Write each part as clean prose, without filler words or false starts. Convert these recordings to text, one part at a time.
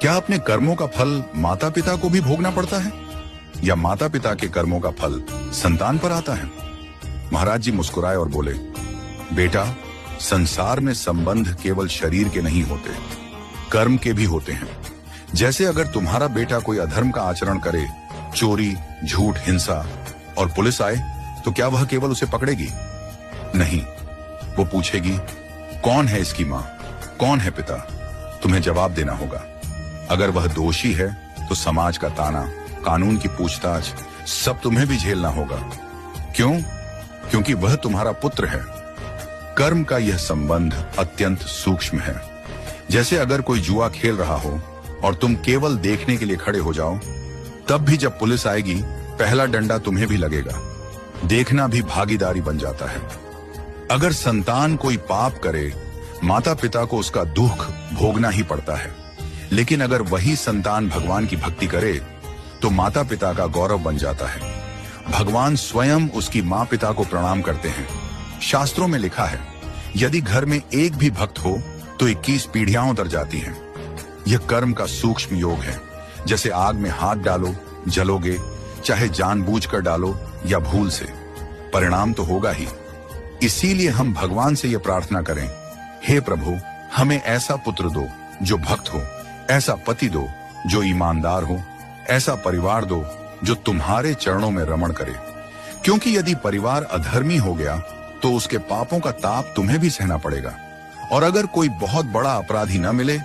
क्या अपने कर्मों का फल माता पिता को भी भोगना पड़ता है, या माता पिता के कर्मों का फल संतान पर आता है? महाराज जी मुस्कुराए और बोले, बेटा, संसार में संबंध केवल शरीर के नहीं होते, कर्म के भी होते हैं। जैसे अगर तुम्हारा बेटा कोई अधर्म का आचरण करे, चोरी, झूठ, हिंसा, और पुलिस आए, तो क्या वह केवल उसे पकड़ेगी? नहीं, वो पूछेगी, कौन है इसकी मां, कौन है पिता? तुम्हें जवाब देना होगा। अगर वह दोषी है तो समाज का ताना, कानून की पूछताछ, सब तुम्हें भी झेलना होगा। क्यों? क्योंकि वह तुम्हारा पुत्र है। कर्म का यह संबंध अत्यंत सूक्ष्म है। जैसे अगर कोई जुआ खेल रहा हो और तुम केवल देखने के लिए खड़े हो जाओ, तब भी जब पुलिस आएगी, पहला डंडा तुम्हें भी लगेगा। देखना भी भागीदारी बन जाता है। अगर संतान कोई पाप करे, माता पिता को उसका दुख भोगना ही पड़ता है। लेकिन अगर वही संतान भगवान की भक्ति करे, तो माता पिता का गौरव बन जाता है। भगवान स्वयं उसकी माँ पिता को प्रणाम करते हैं। शास्त्रों में लिखा है, यदि घर में एक भी भक्त हो तो 21 पीढ़ियां उतर जाती हैं। यह कर्म का सूक्ष्म योग है। जैसे आग में हाथ डालो, जलोगे, चाहे जानबूझकर डालो या भूल से, परिणाम तो होगा ही। इसीलिए हम भगवान से यह प्रार्थना करें, हे प्रभु, हमें ऐसा पुत्र दो जो भक्त हो, ऐसा पति दो जो ईमानदार हो, ऐसा परिवार दो जो तुम्हारे चरणों में रमण करे। क्योंकि यदि परिवार अधर्मी हो गया तो उसके पापों का ताप तुम्हें भी सहना पड़ेगा। और अगर कोई बहुत बड़ा अपराधी न मिले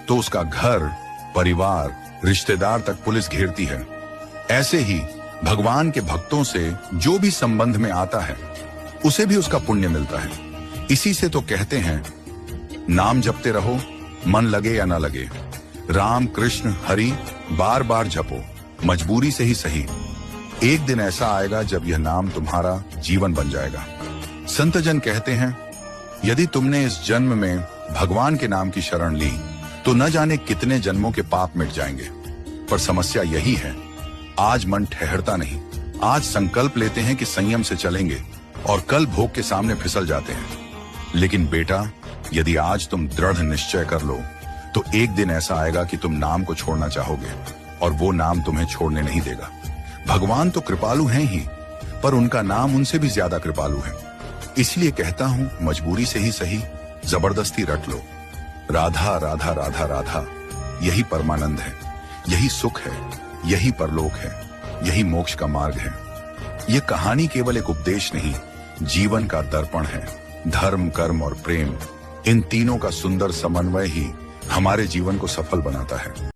तो उसका घर, परिवार, रिश्तेदार तक पुलिस घेरती है। ऐसे ही भगवान के भक्तों से जो भी संबंध में आता है, उसे भी उसका पुण्य मिलता है। इसी से तो कहते हैं, नाम जपते रहो, मन लगे या ना लगे, राम कृष्ण हरि बार बार जपो, मजबूरी से ही सही। एक दिन ऐसा आएगा जब यह नाम तुम्हारा जीवन बन जाएगा। संतजन कहते हैं, यदि तुमने इस जन्म में भगवान के नाम की शरण ली तो न जाने कितने जन्मों के पाप मिट जाएंगे। पर समस्या यही है, आज मन ठहरता नहीं। आज संकल्प लेते हैं कि संयम से चलेंगे और कल भोग के सामने फिसल जाते हैं। लेकिन बेटा, यदि आज तुम दृढ़ निश्चय कर लो तो एक दिन ऐसा आएगा कि तुम नाम को छोड़ना चाहोगे और वो नाम तुम्हें छोड़ने नहीं देगा। भगवान तो कृपालु हैं ही, पर उनका नाम उनसे भी ज्यादा कृपालु है। इसलिए कहता हूं, मजबूरी से ही सही, जबरदस्ती रट लो। राधा राधा राधा राधा, यही परमानंद है, यही सुख है, यही परलोक है, यही मोक्ष का मार्ग है। यह कहानी केवल एक उपदेश नहीं, जीवन का दर्पण है। धर्म, कर्म और प्रेम, इन तीनों का सुंदर समन्वय ही हमारे जीवन को सफल बनाता है।